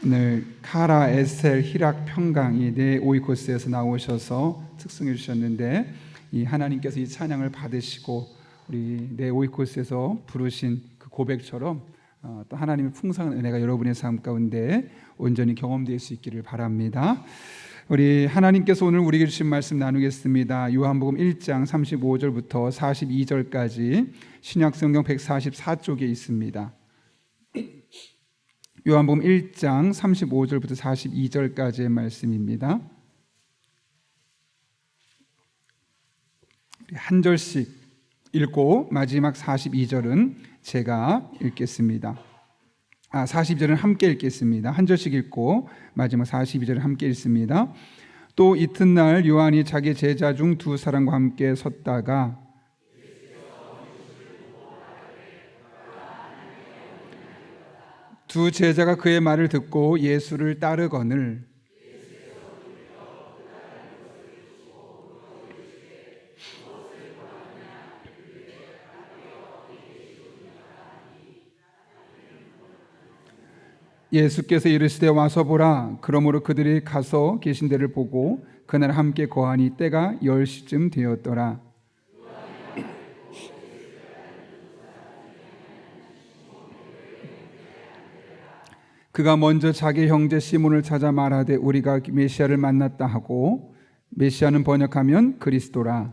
오늘 카라 에셀 히락 평강 이 네 오이코스에서 나오셔서 특송해 주셨는데, 이 하나님께서 이 찬양을 받으시고 우리 네 오이코스에서 부르신 그 고백처럼 또 하나님의 풍성한 은혜가 여러분의 삶 가운데 온전히 경험될 수 있기를 바랍니다. 우리 하나님께서 오늘 우리에게 주신 말씀 나누겠습니다. 요한복음 1장 35절부터 42절까지 신약성경 144쪽에 있습니다. 요한복음 1장 35절부터 42절까지의 말씀입니다. 한 절씩 읽고 마지막 42절은 제가 읽겠습니다. 42절은 함께 읽겠습니다. 한 절씩 읽고 마지막 42절은 함께 읽습니다. 또 이튿날 요한이 자기 제자 중 두 사람과 함께 섰다가 두 제자가 그의 말을 듣고 예수를 따르거늘 예수께서 이르시되 와서 보라. 그러므로 그들이 가서 계신 데를 보고 그날 함께 거하니 때가 10시쯤 되었더라. 그가 먼저 자기 형제 시몬을 찾아 말하되 우리가 메시아를 만났다 하고, 메시아는 번역하면 그리스도라.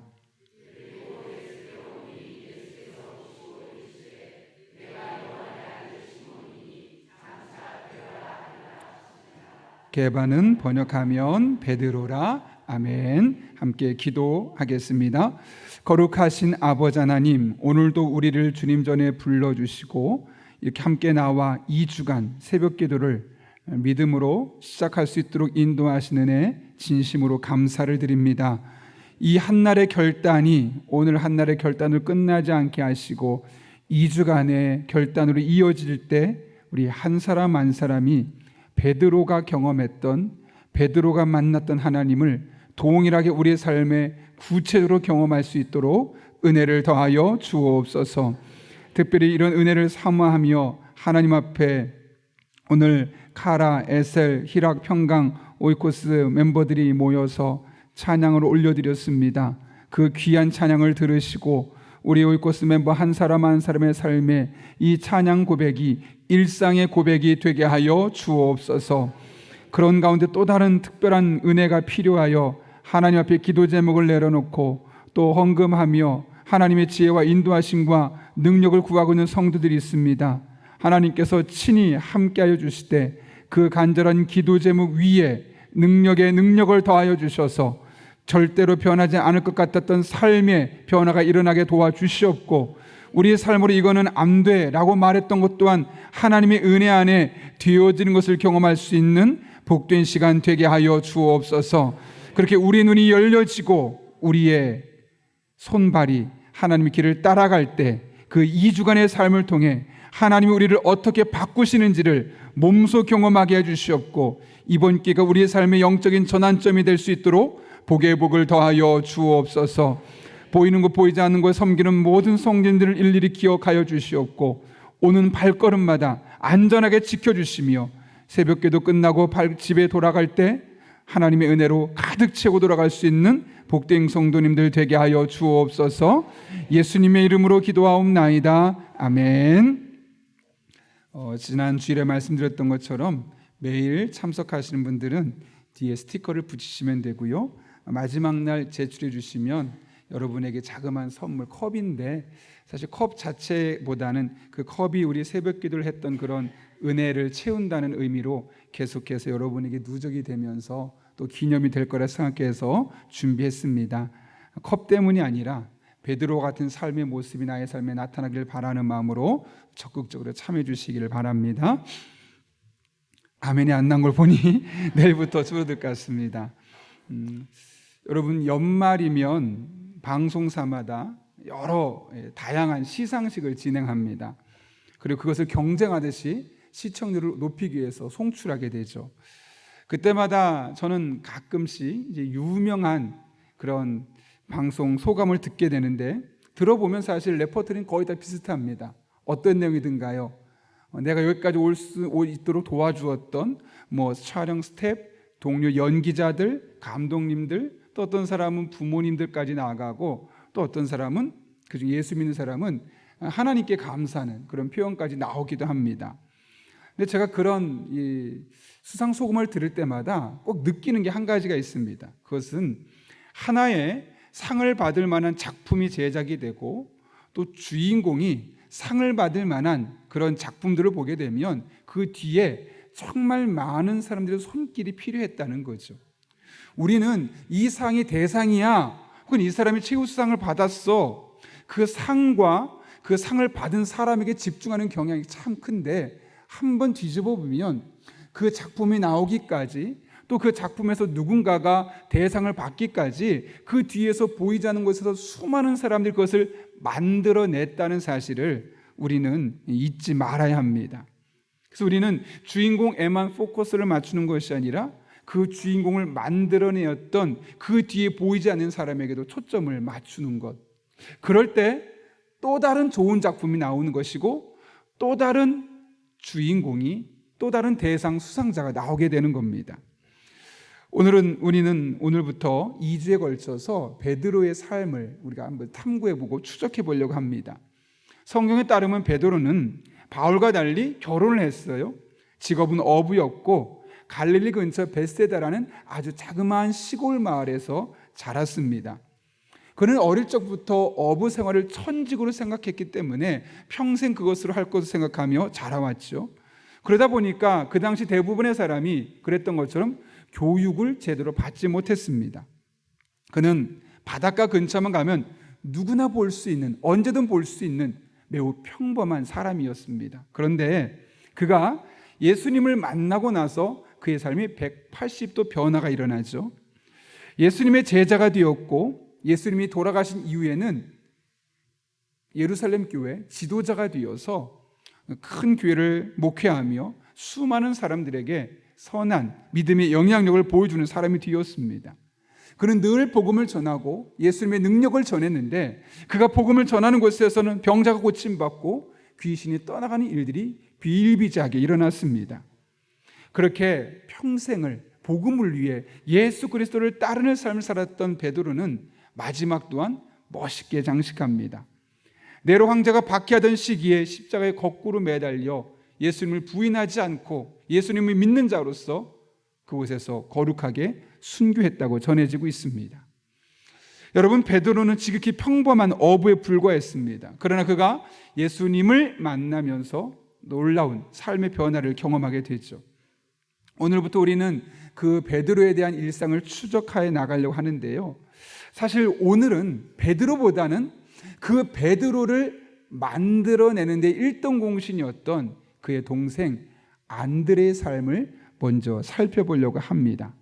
게바는 번역하면 베드로라. 아멘. 함께 기도하겠습니다. 거룩하신 아버지 하나님, 오늘도 우리를 주님 전에 불러주시고 이렇게 함께 나와 2주간 새벽 기도를 믿음으로 시작할 수 있도록 인도하시는 애 진심으로 감사를 드립니다. 이 한날의 결단이 오늘 한날의 결단을 끝나지 않게 하시고 2주간의 결단으로 이어질 때 우리 한 사람 한 사람이 베드로가 경험했던, 베드로가 만났던 하나님을 동일하게 우리의 삶에 구체적으로 경험할 수 있도록 은혜를 더하여 주옵소서. 특별히 이런 은혜를 사모하며 하나님 앞에 오늘 카라, 에셀, 히락, 평강, 오이코스 멤버들이 모여서 찬양을 올려드렸습니다. 그 귀한 찬양을 들으시고 우리 오이코스 멤버 한 사람 한 사람의 삶에 이 찬양 고백이 일상의 고백이 되게 하여 주옵소서. 그런 가운데 또 다른 특별한 은혜가 필요하여 하나님 앞에 기도 제목을 내려놓고 또 헌금하며 하나님의 지혜와 인도하심과 능력을 구하고 있는 성도들이 있습니다. 하나님께서 친히 함께하여 주시되 그 간절한 기도 제목 위에 능력에 능력을 더하여 주셔서 절대로 변하지 않을 것 같았던 삶의 변화가 일어나게 도와주시옵고, 우리의 삶으로 이거는 안 돼라고 말했던 것 또한 하나님의 은혜 안에 되어지는 것을 경험할 수 있는 복된 시간 되게 하여 주옵소서. 그렇게 우리 눈이 열려지고 우리의 손발이 하나님의 길을 따라갈 때 그 2주간의 삶을 통해 하나님이 우리를 어떻게 바꾸시는지를 몸소 경험하게 해주시옵고, 이번 기회가 우리의 삶의 영적인 전환점이 될 수 있도록 복의 복을 더하여 주옵소서. 보이는 것 보이지 않는 것 섬기는 모든 성진들을 일일이 기억하여 주시옵고, 오는 발걸음마다 안전하게 지켜주시며 새벽기도 끝나고 집에 돌아갈 때 하나님의 은혜로 가득 채우고 돌아갈 수 있는 복된 성도님들 되게 하여 주옵소서. 예수님의 이름으로 기도하옵나이다. 아멘. 지난 주일에 말씀드렸던 것처럼 매일 참석하시는 분들은 뒤에 스티커를 붙이시면 되고요, 마지막 날 제출해 주시면 여러분에게 자그마한 선물, 컵인데 사실 컵 자체보다는 그 컵이 우리 새벽 기도를 했던 그런 은혜를 채운다는 의미로 계속해서 여러분에게 누적이 되면서 또 기념이 될 거라 생각해서 준비했습니다. 컵 때문이 아니라 베드로 같은 삶의 모습이 나의 삶에 나타나길 바라는 마음으로 적극적으로 참여해 주시기를 바랍니다. 아멘이 안 난 걸 보니 내일부터 줄어들 것 같습니다. 여러분, 연말이면 방송사마다 여러 다양한 시상식을 진행합니다. 그리고 그것을 경쟁하듯이 시청률을 높이기 위해서 송출하게 되죠. 그때마다 저는 가끔씩 이제 유명한 그런 방송 소감을 듣게 되는데, 들어보면 사실 레퍼토리는 거의 다 비슷합니다. 어떤 내용이든가요? 내가 여기까지 올 수 있도록 도와주었던 촬영 스텝, 동료 연기자들, 감독님들, 또 어떤 사람은 부모님들까지 나아가고, 또 어떤 사람은, 그중 예수 믿는 사람은 하나님께 감사하는 그런 표현까지 나오기도 합니다. 근데 제가 그런 수상 소감을 들을 때마다 꼭 느끼는 게 한 가지가 있습니다. 그것은 하나의 상을 받을 만한 작품이 제작이 되고, 또 주인공이 상을 받을 만한 그런 작품들을 보게 되면 그 뒤에 정말 많은 사람들의 손길이 필요했다는 거죠. 우리는 이 상이 대상이야, 혹은 이 사람이 최우수상을 받았어, 그 상과 그 상을 받은 사람에게 집중하는 경향이 참 큰데, 한번 뒤집어 보면 그 작품이 나오기까지, 또 그 작품에서 누군가가 대상을 받기까지 그 뒤에서 보이지 않는 곳에서 수많은 사람들이 그것을 만들어냈다는 사실을 우리는 잊지 말아야 합니다. 그래서 우리는 주인공에만 포커스를 맞추는 것이 아니라 그 주인공을 만들어내었던 그 뒤에 보이지 않는 사람에게도 초점을 맞추는 것. 그럴 때 또 다른 좋은 작품이 나오는 것이고, 또 다른 주인공이, 또 다른 대상 수상자가 나오게 되는 겁니다. 우리는 오늘부터 2주에 걸쳐서 베드로의 삶을 우리가 한번 탐구해보고 추적해보려고 합니다. 성경에 따르면 베드로는 바울과 달리 결혼을 했어요. 직업은 어부였고 갈릴리 근처 베세다라는 아주 자그마한 시골 마을에서 자랐습니다. 그는 어릴 적부터 어부 생활을 천직으로 생각했기 때문에 평생 그것으로 할 것을 생각하며 자라왔죠. 그러다 보니까 그 당시 대부분의 사람이 그랬던 것처럼 교육을 제대로 받지 못했습니다. 그는 바닷가 근처만 가면 누구나 볼 수 있는, 언제든 볼 수 있는 매우 평범한 사람이었습니다. 그런데 그가 예수님을 만나고 나서 그의 삶이 180도 변화가 일어나죠. 예수님의 제자가 되었고, 예수님이 돌아가신 이후에는 예루살렘 교회 지도자가 되어서 큰 교회를 목회하며 수많은 사람들에게 선한 믿음의 영향력을 보여주는 사람이 되었습니다. 그는 늘 복음을 전하고 예수님의 능력을 전했는데, 그가 복음을 전하는 곳에서는 병자가 고침받고 귀신이 떠나가는 일들이 비일비재하게 일어났습니다. 그렇게 평생을 복음을 위해 예수 그리스도를 따르는 삶을 살았던 베드로는 마지막 또한 멋있게 장식합니다. 네로 황제가 박해하던 시기에 십자가에 거꾸로 매달려 예수님을 부인하지 않고 예수님을 믿는 자로서 그곳에서 거룩하게 순교했다고 전해지고 있습니다. 여러분, 베드로는 지극히 평범한 어부에 불과했습니다. 그러나 그가 예수님을 만나면서 놀라운 삶의 변화를 경험하게 되죠. 오늘부터 우리는 그 베드로에 대한 일상을 추적하여 나가려고 하는데요, 사실 오늘은 베드로보다는 그 베드로를 만들어내는 데 1등 공신이었던 그의 동생 안드레의 삶을 먼저 살펴보려고 합니다.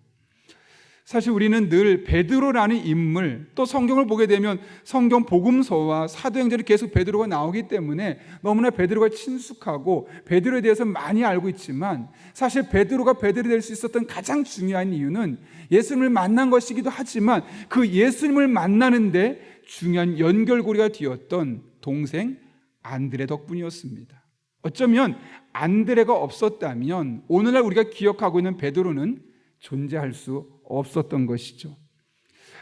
사실 우리는 늘 베드로라는 인물, 또 성경을 보게 되면 성경 복음서와 사도행전에 계속 베드로가 나오기 때문에 너무나 베드로가 친숙하고 베드로에 대해서 많이 알고 있지만, 사실 베드로가 베드로 될 수 있었던 가장 중요한 이유는 예수님을 만난 것이기도 하지만 그 예수님을 만나는데 중요한 연결고리가 되었던 동생 안드레 덕분이었습니다. 어쩌면 안드레가 없었다면 오늘날 우리가 기억하고 있는 베드로는 존재할 수 없었던 것이죠.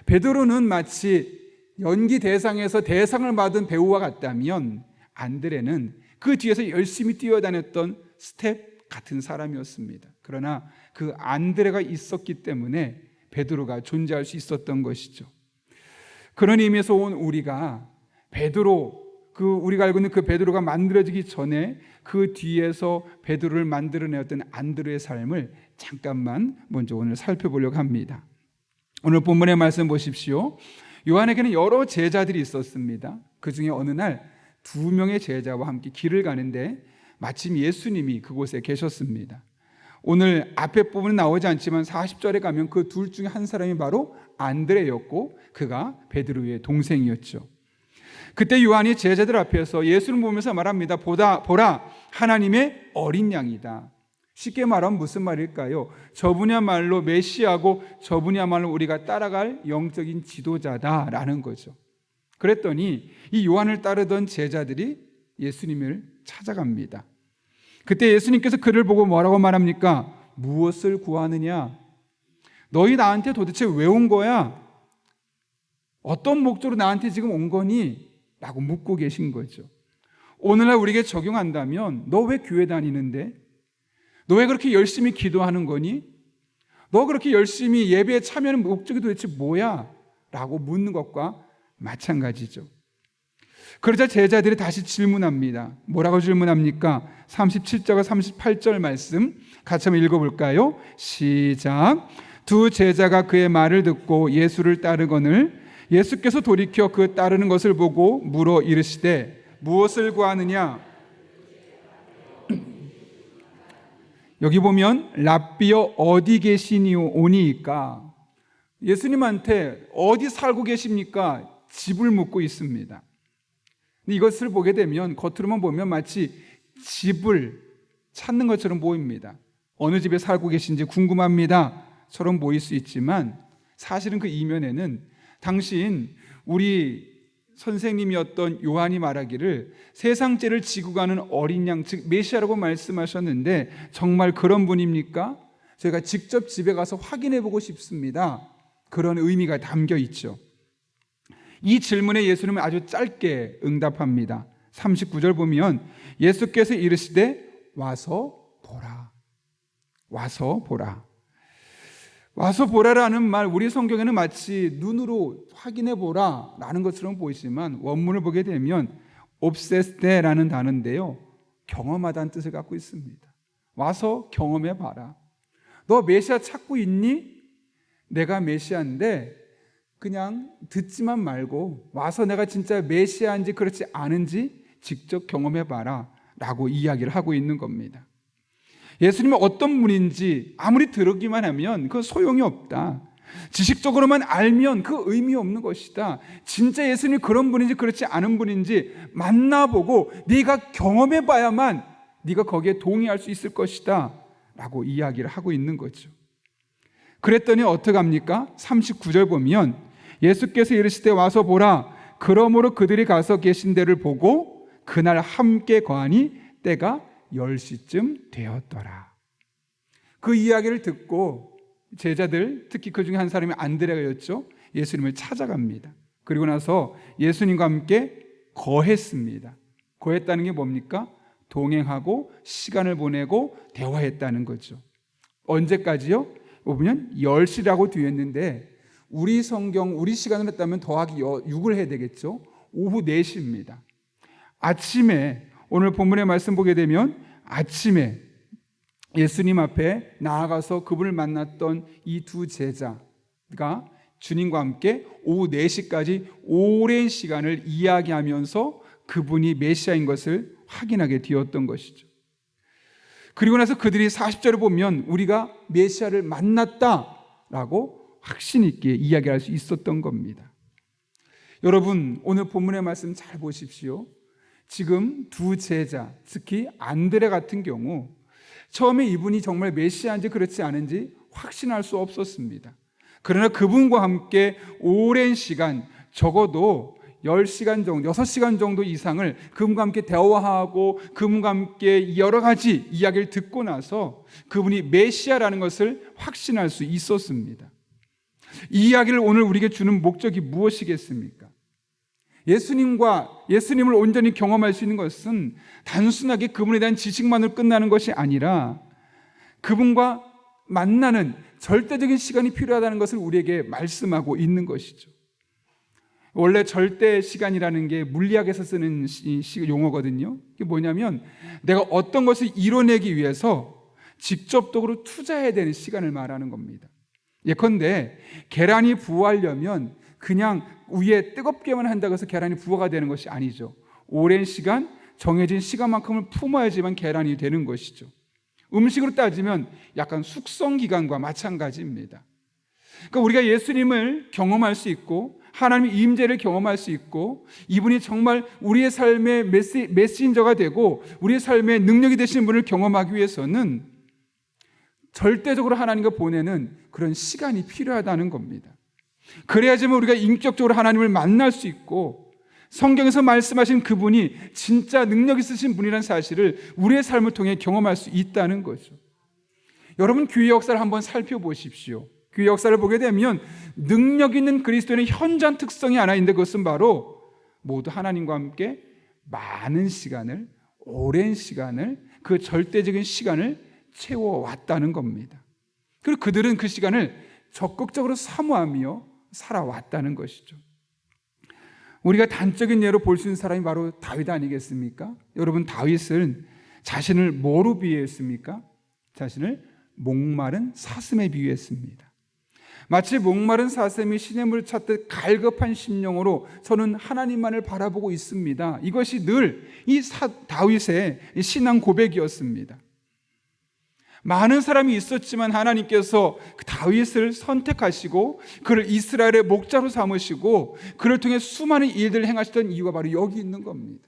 베드로는 마치 연기 대상에서 대상을 받은 배우와 같다면, 안드레는 그 뒤에서 열심히 뛰어다녔던 스텝 같은 사람이었습니다. 그러나 그 안드레가 있었기 때문에 베드로가 존재할 수 있었던 것이죠. 그런 의미에서 온 우리가 베드로, 우리가 알고 있는 그 베드로가 만들어지기 전에 그 뒤에서 베드로를 만들어내었던 안드레의 삶을 잠깐만 먼저 오늘 살펴보려고 합니다. 오늘 본문의 말씀 보십시오. 요한에게는 여러 제자들이 있었습니다. 그 중에 어느 날 2명의 제자와 함께 길을 가는데 마침 예수님이 그곳에 계셨습니다. 오늘 앞에 부분은 나오지 않지만 40절에 가면 그 둘 중에 한 사람이 바로 안드레였고, 그가 베드로의 동생이었죠. 그때 요한이 제자들 앞에서 예수를 보면서 말합니다. 보라, 하나님의 어린 양이다. 쉽게 말하면 무슨 말일까요? 저분이야말로 메시아고 저분이야말로 우리가 따라갈 영적인 지도자다라는 거죠. 그랬더니 이 요한을 따르던 제자들이 예수님을 찾아갑니다. 그때 예수님께서 그를 보고 뭐라고 말합니까? 무엇을 구하느냐? 너희 나한테 도대체 왜 온 거야? 어떤 목적으로 나한테 지금 온 거니? 라고 묻고 계신 거죠. 오늘날 우리에게 적용한다면 너 왜 교회 다니는데? 너 왜 그렇게 열심히 기도하는 거니? 너 그렇게 열심히 예배에 참여하는 목적이 도대체 뭐야? 라고 묻는 것과 마찬가지죠. 그러자 제자들이 다시 질문합니다. 뭐라고 질문합니까? 37절과 38절 말씀 같이 한번 읽어볼까요? 시작. 두 제자가 그의 말을 듣고 예수를 따르거늘 예수께서 돌이켜 그 따르는 것을 보고 물어 이르시되 무엇을 구하느냐? 여기 보면 랍비여 어디 계시니오니까 예수님한테 어디 살고 계십니까? 집을 묻고 있습니다. 이것을 보게 되면 겉으로만 보면 마치 집을 찾는 것처럼 보입니다. 어느 집에 살고 계신지 궁금합니다 처럼 보일 수 있지만 사실은 그 이면에는 당신 우리 선생님이었던 요한이 말하기를 세상죄를 지고 가는 어린 양, 즉 메시아라고 말씀하셨는데 정말 그런 분입니까? 저희가 직접 집에 가서 확인해 보고 싶습니다. 그런 의미가 담겨 있죠. 이 질문에 예수님은 아주 짧게 응답합니다. 39절 보면 예수께서 이르시되 와서 보라. 와서 보라. 와서 보라라는 말 우리 성경에는 마치 눈으로 확인해 보라 라는 것처럼 보이지만 원문을 보게 되면 옵세스테라는 단어인데요, 경험하다는 뜻을 갖고 있습니다. 와서 경험해 봐라. 너 메시아 찾고 있니? 내가 메시아인데 그냥 듣지만 말고 와서 내가 진짜 메시아인지 그렇지 않은지 직접 경험해 봐라 라고 이야기를 하고 있는 겁니다. 예수님은 어떤 분인지 아무리 들었기만 하면 그건 소용이 없다. 지식적으로만 알면 그 의미 없는 것이다. 진짜 예수님이 그런 분인지 그렇지 않은 분인지 만나보고 네가 경험해 봐야만 네가 거기에 동의할 수 있을 것이다 라고 이야기를 하고 있는 거죠. 그랬더니 어떡합니까? 39절 보면 예수께서 이르시되 와서 보라. 그러므로 그들이 가서 계신 데를 보고 그날 함께 거하니 때가 10시쯤 되었더라. 그 이야기를 듣고 제자들, 특히 그 중에 한 사람이 안드레가였죠, 예수님을 찾아갑니다. 그리고 나서 예수님과 함께 거했습니다. 거했다는 게 뭡니까? 동행하고 시간을 보내고 대화했다는 거죠. 언제까지요? 보면 10시라고 뒤에 있는데 우리 성경, 우리 시간으로 했다면 더하기 6을 해야 되겠죠. 오후 4시입니다. 아침에 오늘 본문의 말씀 보게 되면 아침에 예수님 앞에 나아가서 그분을 만났던 이 두 제자가 주님과 함께 오후 4시까지 오랜 시간을 이야기하면서 그분이 메시아인 것을 확인하게 되었던 것이죠. 그리고 나서 그들이 40절을 보면 우리가 메시아를 만났다라고 확신 있게 이야기할 수 있었던 겁니다. 여러분, 오늘 본문의 말씀 잘 보십시오. 지금 두 제자, 특히 안드레 같은 경우 처음에 이분이 정말 메시아인지 그렇지 않은지 확신할 수 없었습니다. 그러나 그분과 함께 오랜 시간, 적어도 10시간 정도, 6시간 정도 이상을 그분과 함께 대화하고 그분과 함께 여러 가지 이야기를 듣고 나서 그분이 메시아라는 것을 확신할 수 있었습니다. 이 이야기를 오늘 우리에게 주는 목적이 무엇이겠습니까? 예수님을 온전히 경험할 수 있는 것은 단순하게 그분에 대한 지식만으로 끝나는 것이 아니라 그분과 만나는 절대적인 시간이 필요하다는 것을 우리에게 말씀하고 있는 것이죠. 원래 절대 시간이라는 게 물리학에서 쓰는 용어거든요. 이게 뭐냐면 내가 어떤 것을 이뤄내기 위해서 직접적으로 투자해야 되는 시간을 말하는 겁니다. 예컨대 계란이 부어하려면 그냥 위에 뜨겁게만 한다고 해서 계란이 부어가 되는 것이 아니죠. 오랜 시간, 정해진 시간만큼을 품어야지만 계란이 되는 것이죠. 음식으로 따지면 약간 숙성기간과 마찬가지입니다. 그러니까 우리가 예수님을 경험할 수 있고 하나님의 임재를 경험할 수 있고 이분이 정말 우리의 삶의 메신저가 되고 우리의 삶의 능력이 되시는 분을 경험하기 위해서는 절대적으로 하나님과 보내는 그런 시간이 필요하다는 겁니다. 그래야지만 우리가 인격적으로 하나님을 만날 수 있고 성경에서 말씀하신 그분이 진짜 능력 있으신 분이라는 사실을 우리의 삶을 통해 경험할 수 있다는 거죠. 여러분, 교회 역사를 한번 살펴보십시오. 교회 역사를 보게 되면 능력 있는 그리스도인의 현저한 특성이 하나 있는데, 그것은 바로 모두 하나님과 함께 많은 시간을, 오랜 시간을, 그 절대적인 시간을 채워왔다는 겁니다. 그리고 그들은 그 시간을 적극적으로 사모하며 살아왔다는 것이죠. 우리가 단적인 예로 볼 수 있는 사람이 바로 다윗 아니겠습니까? 여러분, 다윗은 자신을 뭐로 비유했습니까? 자신을 목마른 사슴에 비유했습니다. 마치 목마른 사슴이 시냇물을 찾듯 갈급한 심령으로 저는 하나님만을 바라보고 있습니다. 이것이 늘 이 다윗의 신앙 고백이었습니다. 많은 사람이 있었지만 하나님께서 다윗을 선택하시고 그를 이스라엘의 목자로 삼으시고 그를 통해 수많은 일들을 행하시던 이유가 바로 여기 있는 겁니다.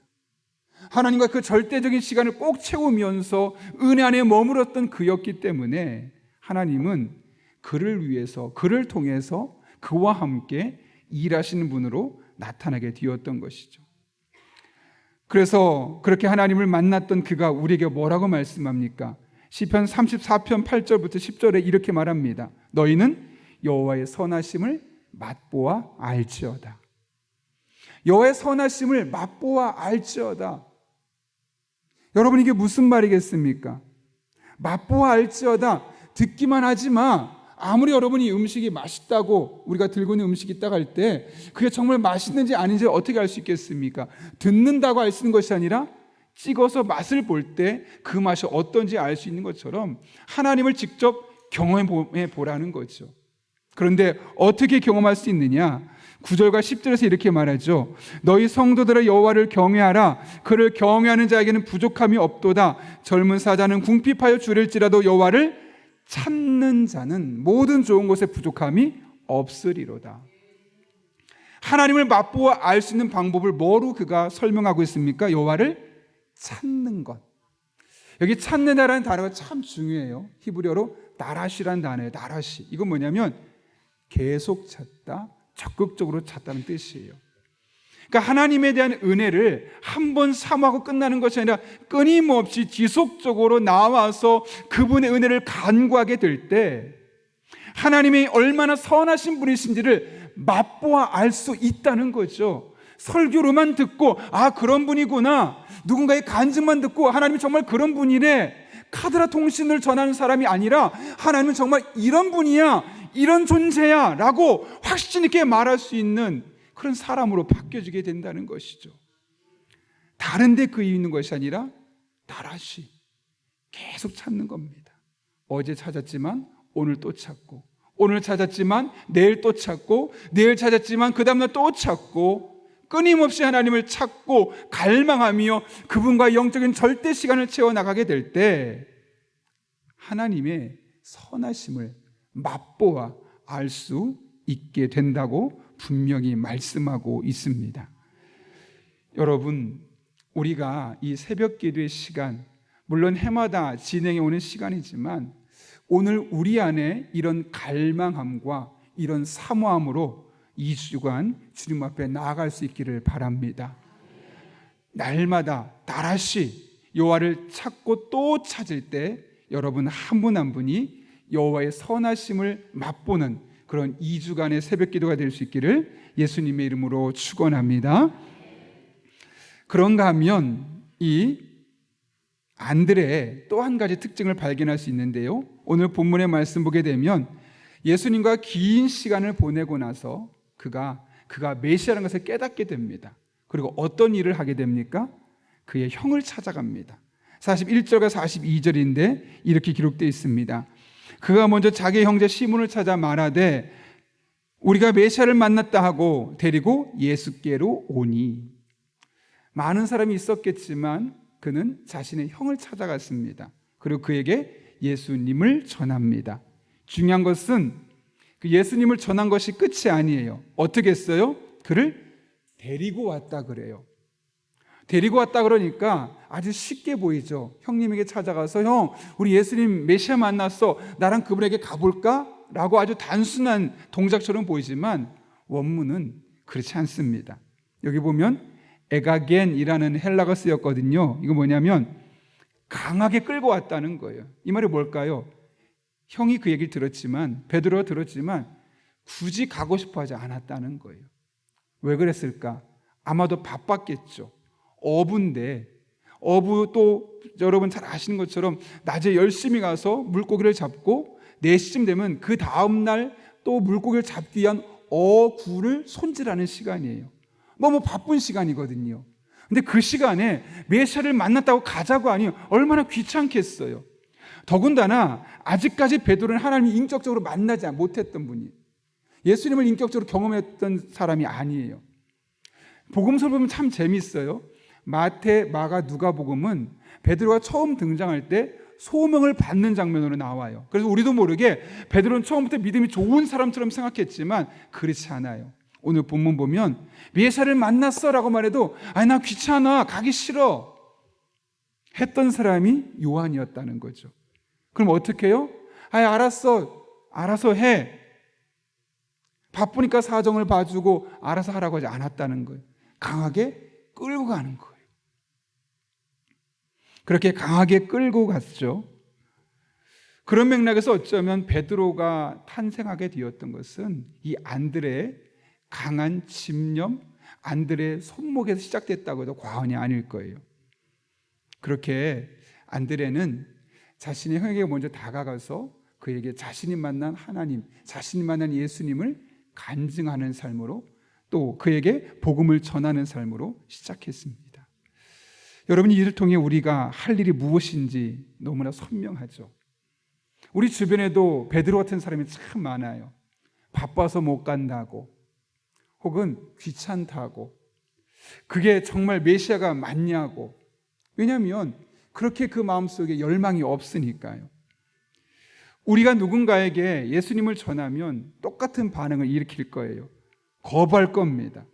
하나님과 그 절대적인 시간을 꼭 채우면서 은혜 안에 머물렀던 그였기 때문에 하나님은 그를 위해서, 그를 통해서 그와 함께 일하시는 분으로 나타나게 되었던 것이죠. 그래서 그렇게 하나님을 만났던 그가 우리에게 뭐라고 말씀합니까? 시편 34편 8절부터 10절에 이렇게 말합니다. 너희는 여호와의 선하심을 맛보아 알지어다. 여호와의 선하심을 맛보아 알지어다. 여러분, 이게 무슨 말이겠습니까? 맛보아 알지어다. 듣기만 하지 마. 아무리 여러분이 음식이 맛있다고, 우리가 들고 있는 음식이 있다고 할 때 그게 정말 맛있는지 아닌지 어떻게 알 수 있겠습니까? 듣는다고 알 수 있는 것이 아니라 찍어서 맛을 볼 때 그 맛이 어떤지 알 수 있는 것처럼 하나님을 직접 경험해 보라는 거죠. 그런데 어떻게 경험할 수 있느냐? 9절과 10절에서 이렇게 말하죠. 너희 성도들의 여호와를 경외하라. 그를 경외하는 자에게는 부족함이 없도다. 젊은 사자는 궁핍하여 줄일지라도 여호와를 찾는 자는 모든 좋은 것에 부족함이 없으리로다. 하나님을 맛보아 알 수 있는 방법을 뭐로 그가 설명하고 있습니까? 여호와를 찾는 것. 여기 찾는다라는 단어가 참 중요해요. 히브리어로 나라시라는 단어예요. 나라시. 이건 뭐냐면 계속 찾다, 적극적으로 찾다는 뜻이에요. 그러니까 하나님에 대한 은혜를 한 번 사모하고 끝나는 것이 아니라 끊임없이 지속적으로 나와서 그분의 은혜를 간구하게 될 때 하나님이 얼마나 선하신 분이신지를 맛보아 알 수 있다는 거죠. 설교로만 듣고 그런 분이구나, 누군가의 간증만 듣고 하나님이 정말 그런 분이래, 카드라 통신을 전하는 사람이 아니라 하나님은 정말 이런 분이야, 이런 존재야 라고 확신 있게 말할 수 있는 그런 사람으로 바뀌어지게 된다는 것이죠. 다른 데 그 있는 것이 아니라 나라시 계속 찾는 겁니다. 어제 찾았지만 오늘 또 찾고, 오늘 찾았지만 내일 또 찾고, 내일 찾았지만 그 다음날 또 찾고, 끊임없이 하나님을 찾고 갈망하며 그분과 영적인 절대 시간을 채워나가게 될 때 하나님의 선하심을 맛보아 알 수 있게 된다고 분명히 말씀하고 있습니다. 여러분, 우리가 이 새벽 기도의 시간, 물론 해마다 진행해 오는 시간이지만 오늘 우리 안에 이런 갈망함과 이런 사모함으로 2주간 주님 앞에 나아갈 수 있기를 바랍니다. 날마다 나라시 여호와를 찾고 또 찾을 때 여러분 한 분 한 분이 여호와의 선하심을 맛보는 그런 2주간의 새벽 기도가 될 수 있기를 예수님의 이름으로 축원합니다. 그런가 하면 이 안드레의 또 한 가지 특징을 발견할 수 있는데요, 오늘 본문의 말씀 보게 되면 예수님과 긴 시간을 보내고 나서 그가 메시아라는 것을 깨닫게 됩니다. 그리고 어떤 일을 하게 됩니까? 그의 형을 찾아갑니다. 41절과 42절인데 이렇게 기록되어 있습니다. 그가 먼저 자기 형제 시몬을 찾아 말하되 우리가 메시아를 만났다 하고 데리고 예수께로 오니. 많은 사람이 있었겠지만 그는 자신의 형을 찾아갔습니다. 그리고 그에게 예수님을 전합니다. 중요한 것은 그 예수님을 전한 것이 끝이 아니에요. 어떻게 했어요? 그를 데리고 왔다 그래요. 데리고 왔다 그러니까 아주 쉽게 보이죠. 형님에게 찾아가서 형, 우리 예수님 메시아 만났어, 나랑 그분에게 가볼까? 라고 아주 단순한 동작처럼 보이지만 원문은 그렇지 않습니다. 여기 보면 에가겐이라는 헬라가 쓰였거든요. 이거 뭐냐면 강하게 끌고 왔다는 거예요. 이 말이 뭘까요? 형이 그 얘기를 들었지만, 베드로가 들었지만 굳이 가고 싶어 하지 않았다는 거예요. 왜 그랬을까? 아마도 바빴겠죠. 어부인데, 어부 또 여러분 잘 아시는 것처럼 낮에 열심히 가서 물고기를 잡고 4시쯤 되면 그 다음날 또 물고기를 잡기 위한 어구를 손질하는 시간이에요. 너무 바쁜 시간이거든요. 근데 그 시간에 메시아를 만났다고 가자고 하니 얼마나 귀찮겠어요. 더군다나 아직까지 베드로는 하나님을 인격적으로 만나지 못했던 분이에요. 예수님을 인격적으로 경험했던 사람이 아니에요. 복음서를 보면 참 재밌어요. 마태, 마가, 누가복음은 베드로가 처음 등장할 때 소명을 받는 장면으로 나와요. 그래서 우리도 모르게 베드로는 처음부터 믿음이 좋은 사람처럼 생각했지만 그렇지 않아요. 오늘 본문 보면 메시아를 만났어 라고 말해도 아니 나 귀찮아 가기 싫어 했던 사람이 요한이었다는 거죠. 그럼 어떻게 해요? 아니 알아서 해. 바쁘니까 사정을 봐주고 알아서 하라고 하지 않았다는 거예요. 강하게 끌고 가는 거예요. 그렇게 강하게 끌고 갔죠. 그런 맥락에서 어쩌면 베드로가 탄생하게 되었던 것은 이 안드레의 강한 집념, 안드레의 손목에서 시작됐다고 해도 과언이 아닐 거예요. 그렇게 안드레는 자신의 형에게 먼저 다가가서 그에게 자신이 만난 하나님, 자신이 만난 예수님을 간증하는 삶으로 또 그에게 복음을 전하는 삶으로 시작했습니다. 여러분, 이를 통해 우리가 할 일이 무엇인지 너무나 선명하죠. 우리 주변에도 베드로 같은 사람이 참 많아요. 바빠서 못 간다고 혹은 귀찮다고 그게 정말 메시아가 맞냐고. 왜냐하면 그렇게 그 마음속에 열망이 없으니까요. 우리가 누군가에게 예수님을 전하면 똑같은 반응을 일으킬 거예요. 거부할 겁니다.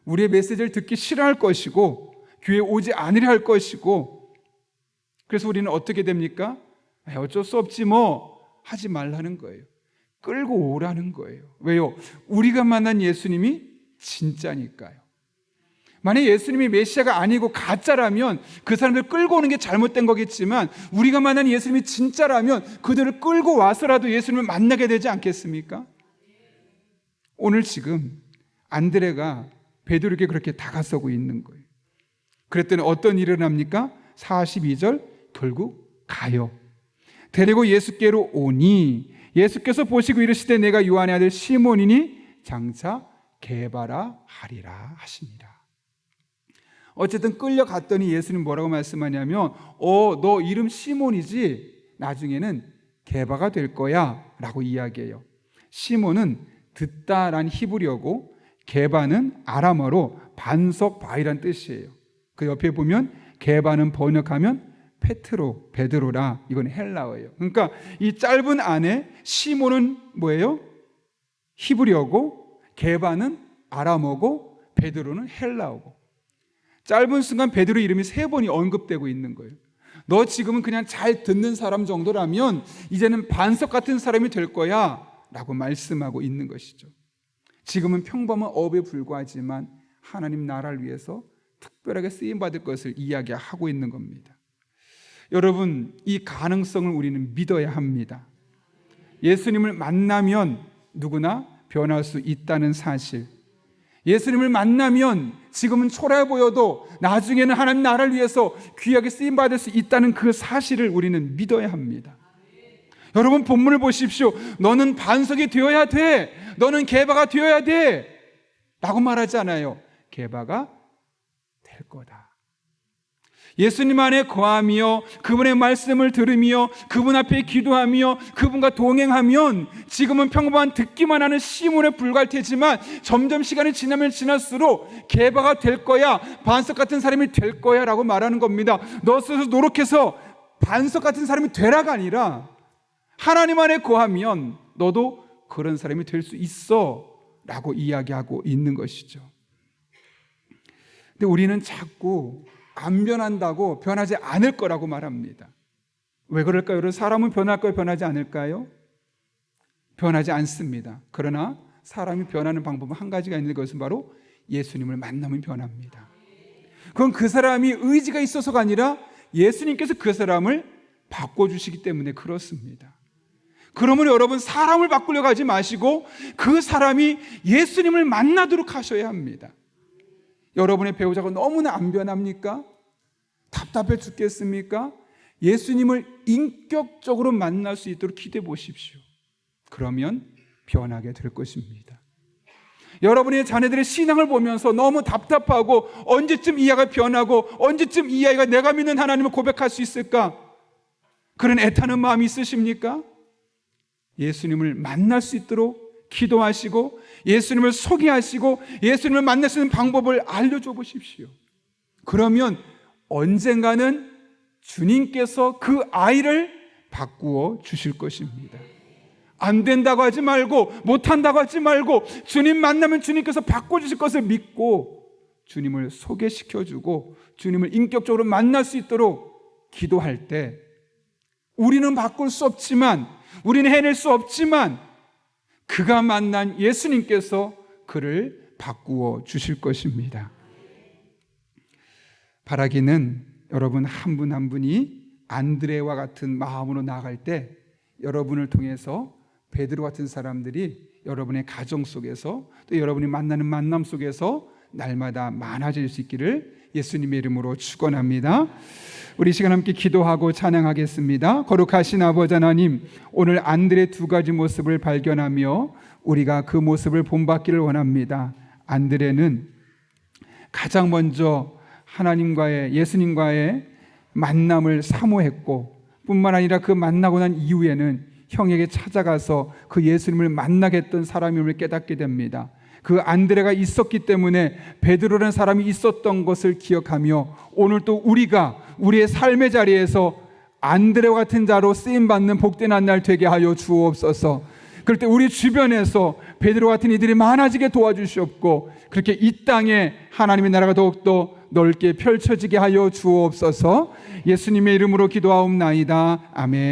우리의 메시지를 듣기 싫어할 것이고 교회에 오지 않으려 할 것이고, 그래서 우리는 어떻게 됩니까? 어쩔 수 없지 뭐 하지 말라는 거예요. 끌고 오라는 거예요. 왜요? 우리가 만난 예수님이 진짜니까요. 만약 예수님이 메시아가 아니고 가짜라면 그 사람들 끌고 오는 게 잘못된 거겠지만 우리가 만난 예수님이 진짜라면 그들을 끌고 와서라도 예수님을 만나게 되지 않겠습니까? 오늘 지금 안드레가 베드로에게 그렇게 다가서고 있는 거예요. 그랬더니 어떤 일이 일어납니까? 42절 결국 가요. 데리고 예수께로 오니 예수께서 보시고 이르시되 내가 요한의 아들 시몬이니 장차 게바라 하리라 하시니라. 어쨌든 끌려갔더니 예수님 뭐라고 말씀하냐면 너 이름 시몬이지 나중에는 게바가 될 거야 라고 이야기해요. 시몬은 듣다라는 히브리어고 게바는 아람어로 반석 바위란 뜻이에요. 그 옆에 보면 게바는 번역하면 페트로, 베드로라. 이건 헬라어예요. 그러니까 이 짧은 안에 시몬은 뭐예요? 히브리어고 게바는 아람어고 베드로는 헬라어고. 짧은 순간 베드로 이름이 3번이 언급되고 있는 거예요. 너 지금은 그냥 잘 듣는 사람 정도라면 이제는 반석 같은 사람이 될 거야 라고 말씀하고 있는 것이죠. 지금은 평범한 업에 불과하지만 하나님 나라를 위해서 특별하게 쓰임받을 것을 이야기하고 있는 겁니다. 여러분, 이 가능성을 우리는 믿어야 합니다. 예수님을 만나면 누구나 변할 수 있다는 사실, 예수님을 만나면 지금은 초라해 보여도 나중에는 하나님 나라를 위해서 귀하게 쓰임받을 수 있다는 그 사실을 우리는 믿어야 합니다. 여러분, 본문을 보십시오. 너는 반석이 되어야 돼, 너는 게바가 되어야 돼 라고 말하지 않아요. 게바가 될 거다. 예수님 안에 거하며 그분의 말씀을 들으며 그분 앞에 기도하며 그분과 동행하면 지금은 평범한 듣기만 하는 시몬에 불과할 테지만 점점 시간이 지나면 지날수록 게바가 될 거야, 반석 같은 사람이 될 거야 라고 말하는 겁니다. 너 스스로 노력해서 반석 같은 사람이 되라가 아니라 하나님 안에 거하면 너도 그런 사람이 될 수 있어 라고 이야기하고 있는 것이죠. 근데 우리는 자꾸 안 변한다고 변하지 않을 거라고 말합니다. 왜 그럴까요? 여러분, 사람은 변할까요? 변하지 않을까요? 변하지 않습니다. 그러나 사람이 변하는 방법은 한 가지가 있는 것은 바로 예수님을 만나면 변합니다. 그건 그 사람이 의지가 있어서가 아니라 예수님께서 그 사람을 바꿔주시기 때문에 그렇습니다. 그러므로 여러분, 사람을 바꾸려고 하지 마시고 그 사람이 예수님을 만나도록 하셔야 합니다. 여러분의 배우자가 너무나 안 변합니까? 답답해 죽겠습니까? 예수님을 인격적으로 만날 수 있도록 기도해 보십시오. 그러면 변하게 될 것입니다. 여러분의 자녀들의 신앙을 보면서 너무 답답하고 언제쯤 이 아이가 변하고 언제쯤 이 아이가 내가 믿는 하나님을 고백할 수 있을까? 그런 애타는 마음이 있으십니까? 예수님을 만날 수 있도록 기도하시고 예수님을 소개하시고 예수님을 만날 수 있는 방법을 알려줘 보십시오. 그러면 언젠가는 주님께서 그 아이를 바꾸어 주실 것입니다. 안 된다고 하지 말고 못한다고 하지 말고 주님 만나면 주님께서 바꿔주실 것을 믿고 주님을 소개시켜주고 주님을 인격적으로 만날 수 있도록 기도할 때 우리는 바꿀 수 없지만 우리는 해낼 수 없지만 그가 만난 예수님께서 그를 바꾸어 주실 것입니다. 바라기는 여러분 한 분 한 분이 안드레와 같은 마음으로 나아갈 때 여러분을 통해서 베드로 같은 사람들이 여러분의 가정 속에서 또 여러분이 만나는 만남 속에서 날마다 많아질 수 있기를 예수님의 이름으로 축원합니다. 우리 시간 함께 기도하고 찬양하겠습니다. 거룩하신 아버지 하나님, 오늘 안드레 두 가지 모습을 발견하며 우리가 그 모습을 본받기를 원합니다. 안드레는 가장 먼저 하나님과의 예수님과의 만남을 사모했고 뿐만 아니라 그 만나고 난 이후에는 형에게 찾아가서 그 예수님을 만나게 했던 사람임을 깨닫게 됩니다. 그 안드레가 있었기 때문에 베드로라는 사람이 있었던 것을 기억하며 오늘 또 우리가 우리의 삶의 자리에서 안드레와 같은 자로 쓰임받는 복된 한 날 되게 하여 주옵소서. 그럴 때 우리 주변에서 베드로 같은 이들이 많아지게 도와주시옵고 그렇게 이 땅에 하나님의 나라가 더욱더 넓게 펼쳐지게 하여 주옵소서. 예수님의 이름으로 기도하옵나이다. 아멘.